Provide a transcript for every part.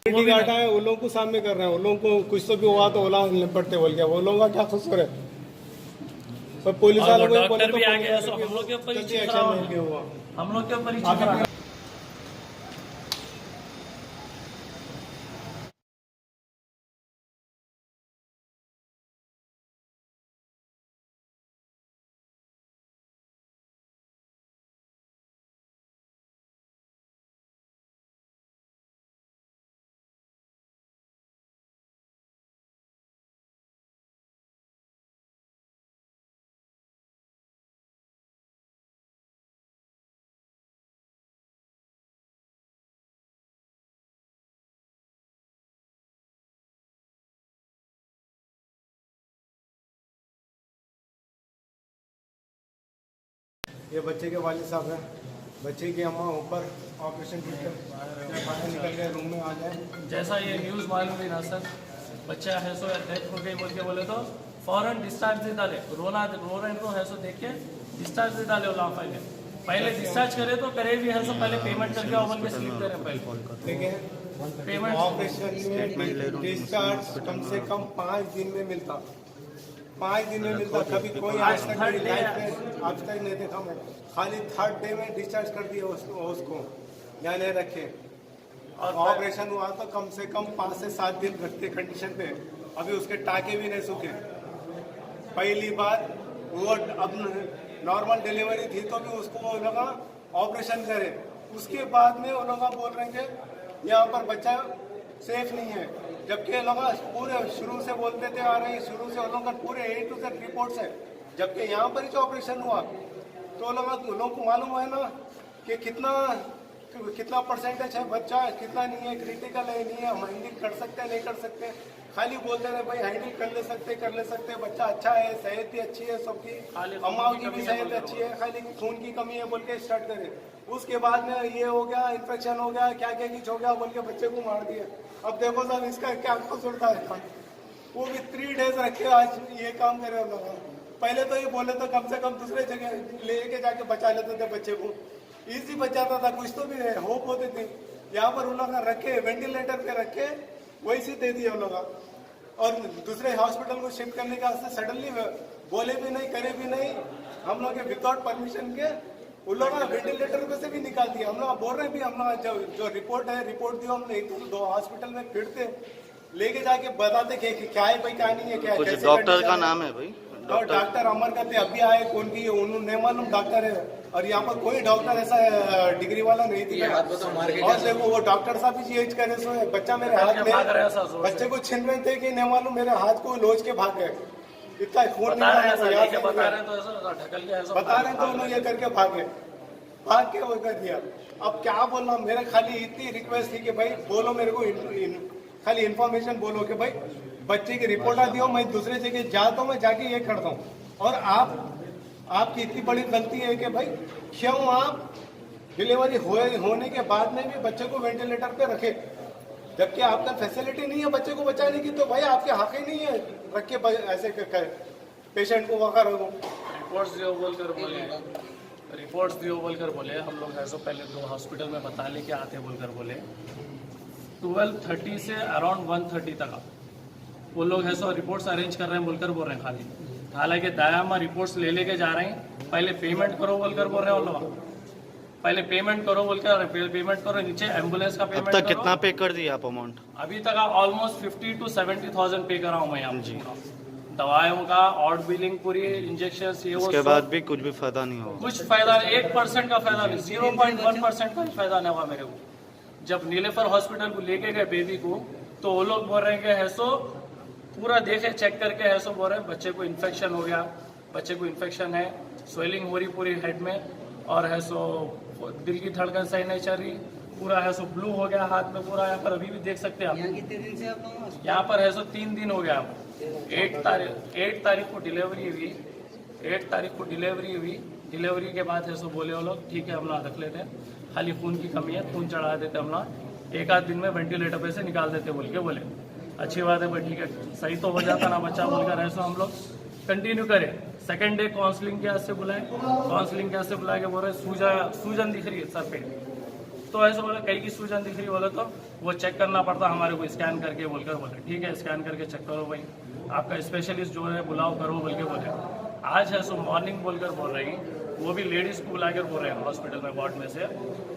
Security guard है, वो लोगों को सामने कर रहे हैं, वो लोगों को कुछ तो भी हुआ तो ओला निपटते बोल गया, वो लोगों का क्या कसूर है? पर पुलिस वालों को बोले तो हम लोग के ऊपर ही एक्शन नहीं हुआ, हम लोग के ऊपर ही ये बच्चे के वालिद साहब हैं, बच्चे की अम्मा ऊपर ऑपरेशन बाहर निकल गए, रूम में आ जाए। जैसा ये न्यूज़ मालूम हुई ना सर, बच्चा है सो डेथ हो गई बोल के बोले तो फौरन डिस्चार्ज दे डाले, रो रहे इनको है सो देख के डिस्चार्ज दे डाले ओला पहले डिस्चार्ज करे तो करे भी है सो पहले पेमेंट करके ओवन के स्लिप दे रहे पहले देखिए पेमेंट ऑपरेशन में डिस्चार्ज कम से कम 5 दिन में मिलता, 5 दिन में मिलता। कभी कोई आज तक मेरी लाइफ में आज तक नहीं देखा मैं, खाली 3rd डे में डिस्चार्ज कर दिया उसको ध्यान रखे। और ऑपरेशन हुआ तो कम से कम 5 से 7 दिन रखते कंडीशन पे, अभी उसके टाके भी नहीं सूखे। पहली बार वो अब नॉर्मल डिलीवरी थी तो भी उसको वो लोग ऑपरेशन करे, उसके बाद में वो लोग बोल रहे हैं कि यहाँ पर बच्चा सेफ नहीं है, जबकि लोग पूरे शुरू से बोलते थे आ रहे हैं, शुरू से लोगों का पूरे A to Z रिपोर्ट्स है। जबकि यहाँ पर ही जो ऑपरेशन हुआ तो लोगों को मालूम है ना कि कितना परसेंटेज है बच्चा, कितना नहीं है, क्रिटिकल है नहीं है, हम हैंडल कर सकते हैं नहीं कर सकते, खाली बोलते रहे भाई हैंडल कर ले सकते, बच्चा अच्छा है, सेहत भी अच्छी है, सबकी अम्माओं की भी सेहत अच्छी है, खाली खून की कमी है बोल के स्टार्ट करे। उसके बाद में ये हो गया, इन्फेक्शन हो गया, क्या कुछ हो गया बोल के बच्चे को मार दिया। अब देखो साहब इसका क्या कसूर था, वो भी 3 डेज रखे आज ये काम करे हम लोग। पहले तो ये बोले तो कम से कम दूसरे जगह लेके जाके बचा लेते थे बच्चे को, इजी बचाता था, कुछ तो भी होप होते थे। यहाँ पर उन लोग रखे वेंटिलेटर पे रखे वैसे दे दिए उन लोग, और दूसरे हॉस्पिटल को शिफ्ट करने का सडनली बोले भी नहीं करे भी नहीं, हम लोग विदाउट परमिशन के उन लोग वेंटिलेटर पे से भी निकाल दिया। हम लोग बोल रहे भी, हम लोग जो रिपोर्ट है रिपोर्ट दियो, हम 1-2 हॉस्पिटल में फिरते लेके जाके बताते कि क्या है भाई क्या नहीं है, क्या है। डॉक्टर का नाम है भाई, और डॉक्टर अमर का अभी आए कौन की उन्होंने मालूम डॉक्टर है, और यहाँ पर कोई डॉक्टर ऐसा डिग्री वाला नहीं थी। और देखो वो डॉक्टर साहब भी चीज करे सो बच्चा मेरे हाथ में, बच्चे को छीन रहे थे कि नहीं मालूम, मेरे हाथ को लोच के भाग गए, इतना खून बता रहे तो उन्होंने ये करके भाग के वो कर दिया। अब क्या बोलना, मेरे खाली इतनी रिक्वेस्ट थी कि भाई बोलो मेरे को खाली इन्फॉर्मेशन बोलो कि भाई बच्चे की रिपोर्ट दियो, मैं दूसरे जगह जाता हूँ, मैं जाके ये करता हूँ। और आपकी इतनी बड़ी गलती है कि भाई क्यों आप डिलीवरी होने के बाद में भी बच्चे को वेंटिलेटर पे रखे, जबकि आपका फैसिलिटी नहीं है बच्चे को बचाने की, तो भाई आपके हक ही नहीं है रख के ऐसे पेशेंट को वगैरह रिपोर्ट्स दियो बोलकर बोले। हम लोग ऐसा पहले 2 हॉस्पिटल में बता ले के आते बोलकर बोले। 12:30 से अराउंड 1:30 तक वो लोग है सो रिपोर्ट्स अरेंज कर रहे हैं बोलकर बोल रहे हैं खाली, हालांकि दायामा रिपोर्ट्स लेके जा रहे हैं। पहले पेमेंट करो बोलकर बोल रहे हैं वो लोग, पहले पेमेंट करो बोलकर पेमेंट करो, नीचे एम्बुलेंस का पेमेंट। अब तक कितना पे कर दिया आप अमाउंट? अभी तक ऑलमोस्ट 50,000 to 70,000 पे करा हूँ मैं यहाँ जी। दवाइयों का ऑर्ड बिलिंग पूरी इंजेक्शन ये उसके बाद भी कुछ भी फायदा नहीं होगा, कुछ फायदा 1% का फायदा नहीं, 0.1% का फायदा नहीं हुआ मेरे को। जब नीलेफर हॉस्पिटल को लेके गए बेबी को, तो वो लोग बोल रहे हैं कि है सो पूरा देखे चेक करके है सो बोल रहे हैं बच्चे को इन्फेक्शन हो गया, बच्चे को इन्फेक्शन है, स्वेलिंग हो रही पूरी हेड में, और है सो दिल की धड़कन सही नहीं चल रही, पूरा है सो ब्लू हो गया हाथ में पूरा। यहाँ पर अभी भी देख सकते हैं आप, यहाँ पर है सो 3 दिन हो गया। 8 तारीख को डिलीवरी हुई, 8 तारीख को डिलीवरी हुई। डिलीवरी के बाद है सो बोले वो लोग ठीक है हम लोग रख लेते हैं, खाली खून की कमी है, खून चढ़ा देते हम लोग, 1 आध दिन में वेंटिलेटर पे से निकाल देते बोल के बोले। अच्छी बात है भाई, ठीक है सही तो हो जाता ना बच्चा बोलकर ऐसा हम लोग कंटिन्यू करें। 2nd डे काउंसलिंग के हाथ से बुलाए, काउंसलिंग के हाथ से बुला के बोल रहे सूजन दिख रही है सर पे, तो ऐसे बोले कई की सूजन दिख रही बोले तो वो चेक करना पड़ता हमारे को स्कैन करके बोलकर बोले ठीक है स्कैन करके चेक करो भाई आपका स्पेशलिस्ट जो है बुलाओ करो बोल के बोले। आज है सो मॉर्निंग बोलकर बोल रही वो भी लेडीज को बुलाकर बोल रहे हैं हॉस्पिटल में वार्ड में से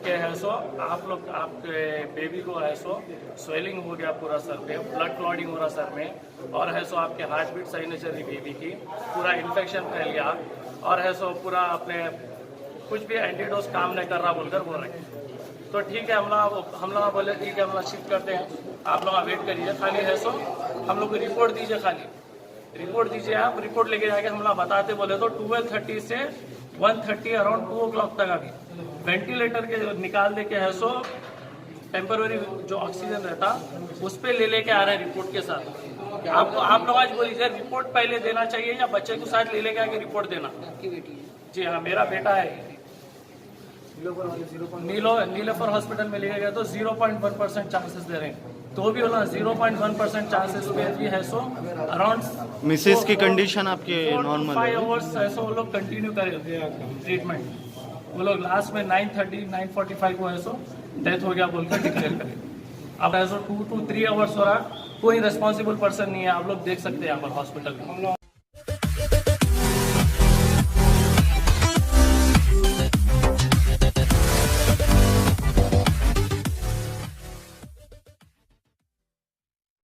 कि है सो आप लोग आपके बेबी को है सो स्वेलिंग हो गया पूरा सर पे ब्लड क्लॉटिंग हो रहा सर में और है सो आपके हार्ट बीट सही नहीं चल रही बेबी की पूरा इन्फेक्शन फैल गया और है सो पूरा अपने कुछ भी एंटीडोज काम नहीं कर रहा बोलकर बोल रहे हैं। तो ठीक है हम लोग बोले ठीक है हम लोग शिफ्ट करते हैं आप लोग वेट करिए खाली है सो हम लोग को रिपोर्ट दीजिए खाली रिपोर्ट दीजिए आप रिपोर्ट लेके जाके हम लोग बताते बोले तो 12:30 से 1:30 अराउंड 2 o'clock तक अभी वेंटिलेटर के निकाल दे के है सो टेम्पररी जो ऑक्सीजन रहता उस पर ले लेके आ रहे हैं रिपोर्ट के साथ। आप लोग आज बोलिए रिपोर्ट पहले देना चाहिए या बच्चे को साथ ले लेके आके रिपोर्ट देना? जी हाँ मेरा बेटा है नीलोफर हॉस्पिटल में लेके गया तो 0.1% चांसेस दे रहे हैं तो भी बोला 0.1% चांसेस पे भी है सो अराउंड मिसेस की कंडीशन आपकी नॉर्मल 5 है? आवर्स है सो वो लोग कंटिन्यू करें ट्रीटमेंट वो लोग लास्ट में 9:30 9:45 को है सो डेथ हो गया बोलकर डिक्लेयर करें। अब है सो 2 to 3 आवर्स हो रहा कोई रेस्पॉन्सिबल पर्सन नहीं है आप लोग देख सकते हैं यहाँ पर हॉस्पिटल में।